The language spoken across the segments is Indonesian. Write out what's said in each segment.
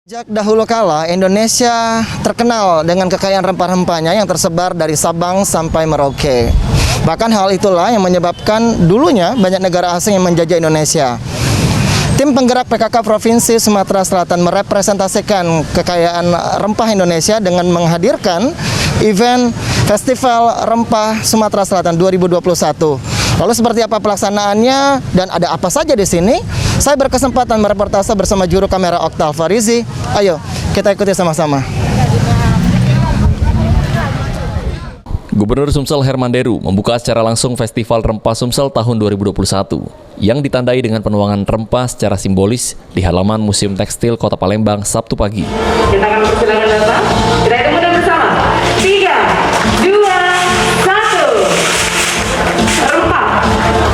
Sejak dahulu kala, Indonesia terkenal dengan kekayaan rempah-rempahnya yang tersebar dari Sabang sampai Merauke. Bahkan hal itulah yang menyebabkan dulunya banyak negara asing yang menjajah Indonesia. Tim penggerak PKK Provinsi Sumatera Selatan merepresentasikan kekayaan rempah Indonesia dengan menghadirkan event Festival Rempah Sumatera Selatan 2021. Lalu seperti apa pelaksanaannya dan ada apa saja di sini? Saya berkesempatan mereportase bersama juru kamera Okta Alfarizi. Ayo, kita ikuti sama-sama. Gubernur Sumsel Herman Deru membuka secara langsung Festival Rempah Sumsel tahun 2021 yang ditandai dengan penuangan rempah secara simbolis di halaman Museum Tekstil Kota Palembang Sabtu pagi. Kita akan persilakan datang. Kita hitung mundur bersama. 3, 2, 1. Rempah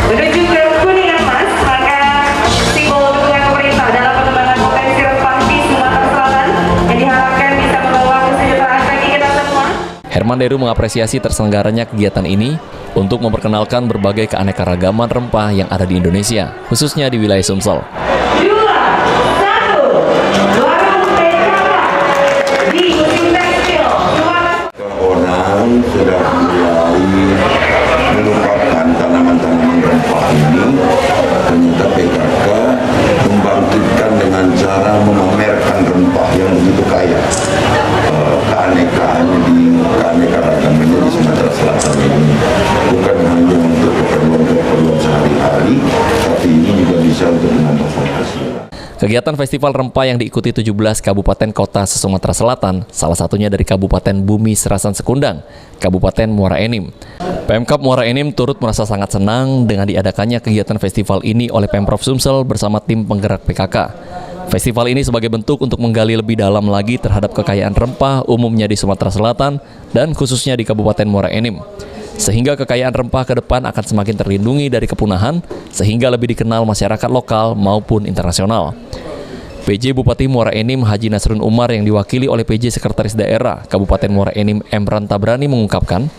menuju ke kuning dan emas, maka simbol dukungan pemerintah dalam pengembangan potensi rempah di Sumatera Selatan yang diharapkan bisa membawa kesejahteraan bagi kita semua. Herman Deru mengapresiasi terselenggaranya kegiatan ini untuk memperkenalkan berbagai keanekaragaman rempah yang ada di Indonesia, khususnya di wilayah Sumsel. 2, 1. Warung PKK di Museum Tekstil Sumatera. Orang sudah mulai mengungkapkan tanaman-tanaman rempah ini. Ternyata PKK membangkitkan dengan cara memamerkan rempah yang begitu kaya, keanekaragamannya di Sumatera Selatan ini. Bukan hanya untuk keperluan sehari-hari, tapi ini juga bisa untuk menambah penghasilan. Kegiatan festival rempah yang diikuti 17 kabupaten kota se-Sumatera Selatan, salah satunya dari Kabupaten Bumi Serasan Sekundang, Kabupaten Muara Enim. Pemkab Muara Enim turut merasa sangat senang dengan diadakannya kegiatan festival ini oleh Pemprov Sumsel bersama tim penggerak PKK. Festival ini sebagai bentuk untuk menggali lebih dalam lagi terhadap kekayaan rempah umumnya di Sumatera Selatan dan khususnya di Kabupaten Muara Enim. Sehingga kekayaan rempah ke depan akan semakin terlindungi dari kepunahan, sehingga lebih dikenal masyarakat lokal maupun internasional. PJ Bupati Muara Enim Haji Nasrun Umar yang diwakili oleh PJ Sekretaris Daerah Kabupaten Muara Enim Emran Tabrani mengungkapkan,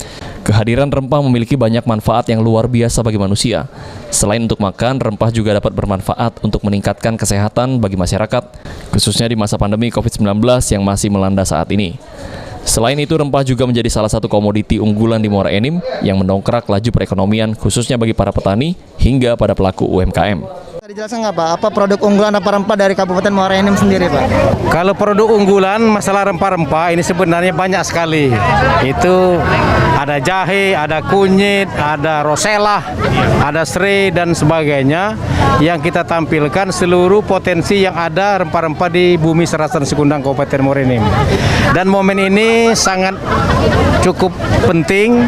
kehadiran rempah memiliki banyak manfaat yang luar biasa bagi manusia. Selain untuk makan, rempah juga dapat bermanfaat untuk meningkatkan kesehatan bagi masyarakat, khususnya di masa pandemi COVID-19 yang masih melanda saat ini. Selain itu, rempah juga menjadi salah satu komoditi unggulan di Muara Enim yang mendongkrak laju perekonomian khususnya bagi para petani hingga pada pelaku UMKM. Bisa dijelaskan nggak Pak, apa produk unggulan rempah-rempah dari Kabupaten Muara Enim sendiri Pak? Kalau produk unggulan masalah rempah-rempah ini sebenarnya banyak sekali. Itu ada jahe, ada kunyit, ada rosella, ada serai dan sebagainya yang kita tampilkan seluruh potensi yang ada rempah-rempah di Bumi Serasan Sekundang Kabupaten Muara Enim. Dan momen ini sangat cukup penting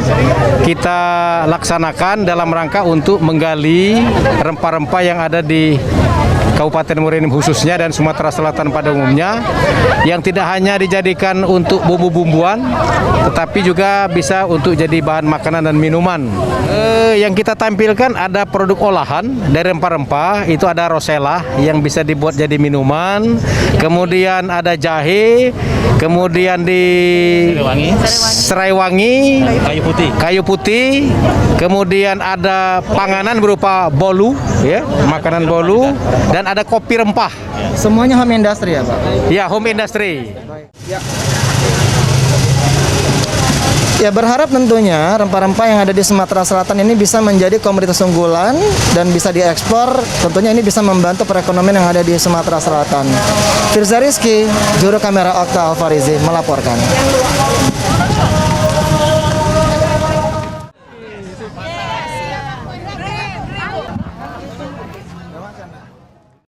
kita laksanakan dalam rangka untuk menggali rempah-rempah yang ada di Kabupaten Muara Enim khususnya dan Sumatera Selatan pada umumnya, yang tidak hanya dijadikan untuk bumbu-bumbuan tetapi juga bisa untuk jadi bahan makanan dan minuman. Yang kita tampilkan ada produk olahan dari rempah-rempah, itu ada rosella yang bisa dibuat jadi minuman, kemudian ada jahe, kemudian di serai wangi, kayu putih, kemudian ada panganan berupa bolu, ya, makanan bolu, dan ada kopi rempah. Semuanya home industry ya Pak? Ya, home industry. Ya, berharap tentunya rempah-rempah yang ada di Sumatera Selatan ini bisa menjadi komoditas unggulan dan bisa diekspor. Tentunya ini bisa membantu perekonomian yang ada di Sumatera Selatan. Firza Rizky, juru kamera Okta Alfarizi melaporkan.